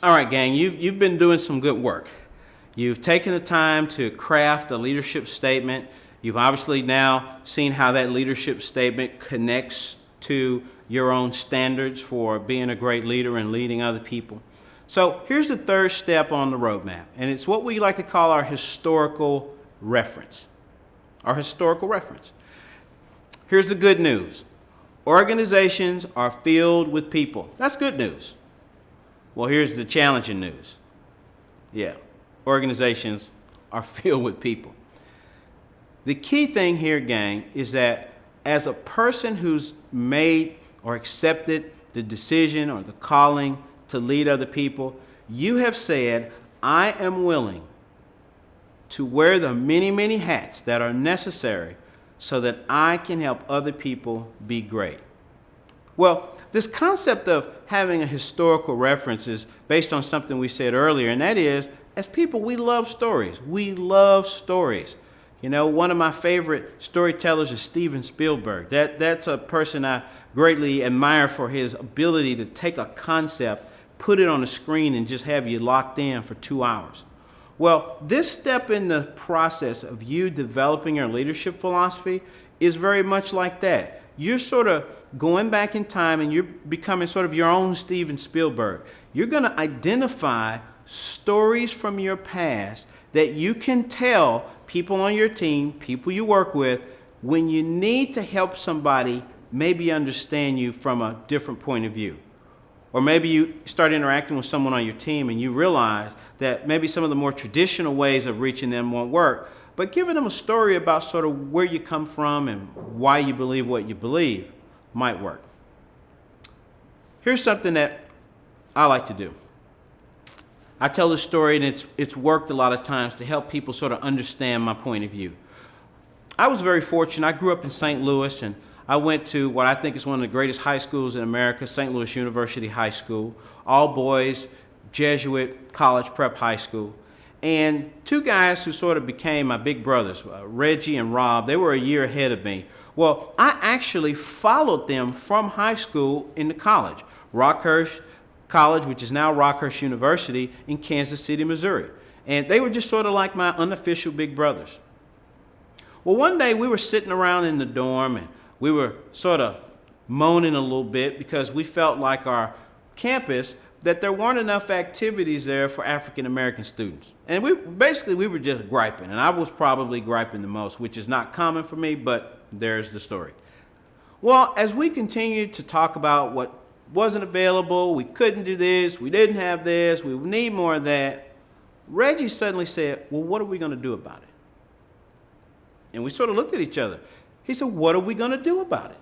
All right, gang, you've been doing some good work. You've taken the time to craft a leadership statement. You've obviously now seen how that leadership statement connects to your own standards for being a great leader and leading other people. So here's the third step on the roadmap, and it's what we like to call our historical reference. Our historical reference. Here's the good news. Organizations are filled with people. That's good news. Well, here's the challenging news. Yeah, organizations are filled with people. The key thing here, gang, is that as a person who's made or accepted the decision or the calling to lead other people, you have said, I am willing to wear the many, many hats that are necessary so that I can help other people be great. Well, this concept of having a historical reference is based on something we said earlier, and that is, as people, we love stories. We love stories. You know, one of my favorite storytellers is Steven Spielberg. That's a person I greatly admire for his ability to take a concept, put it on the screen, and just have you locked in for 2 hours. Well, this step in the process of you developing your leadership philosophy is very much like that. You're sort of going back in time and you're becoming sort of your own Steven Spielberg. You're going to identify stories from your past that you can tell people on your team, people you work with, when you need to help somebody maybe understand you from a different point of view. Or maybe you start interacting with someone on your team and you realize that maybe some of the more traditional ways of reaching them won't work, but giving them a story about sort of where you come from and why you believe what you believe might work. Here's something that I like to do. I tell this story, and it's worked a lot of times to help people sort of understand my point of view. I was very fortunate. I grew up in St. Louis, and I went to what I think is one of the greatest high schools in America, St. Louis University High School, all boys, Jesuit college prep high school. And two guys who sort of became my big brothers, Reggie and Rob, they were a year ahead of me. Well, I actually followed them from high school into college, Rockhurst College, which is now Rockhurst University in Kansas City, Missouri. And they were just sort of like my unofficial big brothers. Well, one day we were sitting around in the dorm and we were sort of moaning a little bit because we felt like our campus that there weren't enough activities there for African American students. And we were just griping, and I was probably griping the most, which is not common for me, but there's the story. Well, as we continued to talk about what wasn't available, we couldn't do this, we didn't have this, we need more of that, Reggie suddenly said, well, what are we going to do about it? And we sort of looked at each other. He said, what are we going to do about it?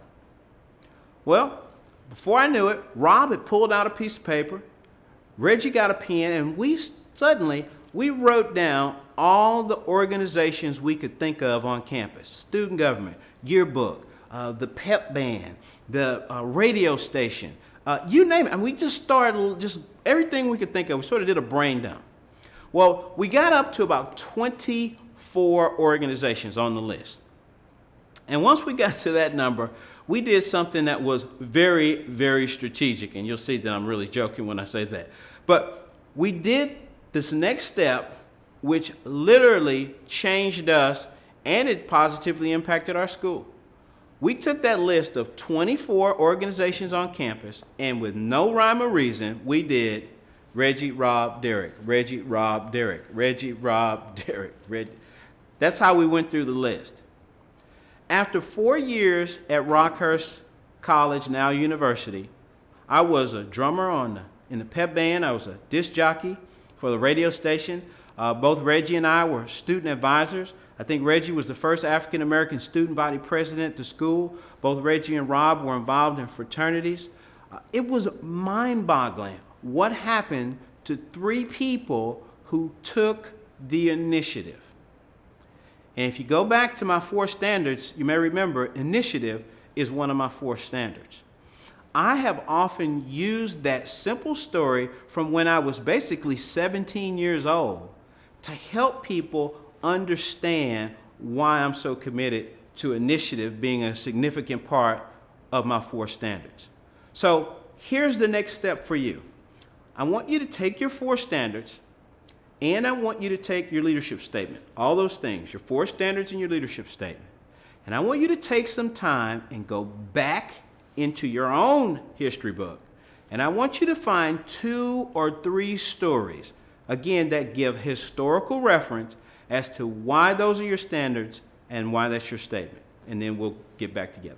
Well, before I knew it, Rob had pulled out a piece of paper, Reggie got a pen, and we wrote down all the organizations we could think of on campus: student government, yearbook, the pep band, the radio station, you name it. And we just started everything we could think of. We sort of did a brain dump. Well, we got up to about 24 organizations on the list. And once we got to that number, we did something that was very, very strategic. And you'll see that I'm really joking when I say that. But we did this next step, which literally changed us, and it positively impacted our school. We took that list of 24 organizations on campus, and with no rhyme or reason, we did Reggie, Rob, Derek, Reggie, Rob, Derek, Reggie, Rob, Derek, Reggie. That's how we went through the list. After 4 years at Rockhurst College, now University, I was a drummer in the pep band. I was a disc jockey for the radio station. Both Reggie and I were student advisors. I think Reggie was the first African-American student body president at the school. Both Reggie and Rob were involved in fraternities. It was mind-boggling what happened to 3 people who took the initiative. And if you go back to my 4 standards, you may remember initiative is one of my 4 standards. I have often used that simple story from when I was basically 17 years old to help people understand why I'm so committed to initiative being a significant part of my 4 standards. So here's the next step for you. I want you to take your 4 standards, and I want you to take your leadership statement, all those things, your 4 standards and your leadership statement. And I want you to take some time and go back into your own history book. And I want you to find 2 or 3 stories, again, that give historical reference as to why those are your standards and why that's your statement. And then we'll get back together.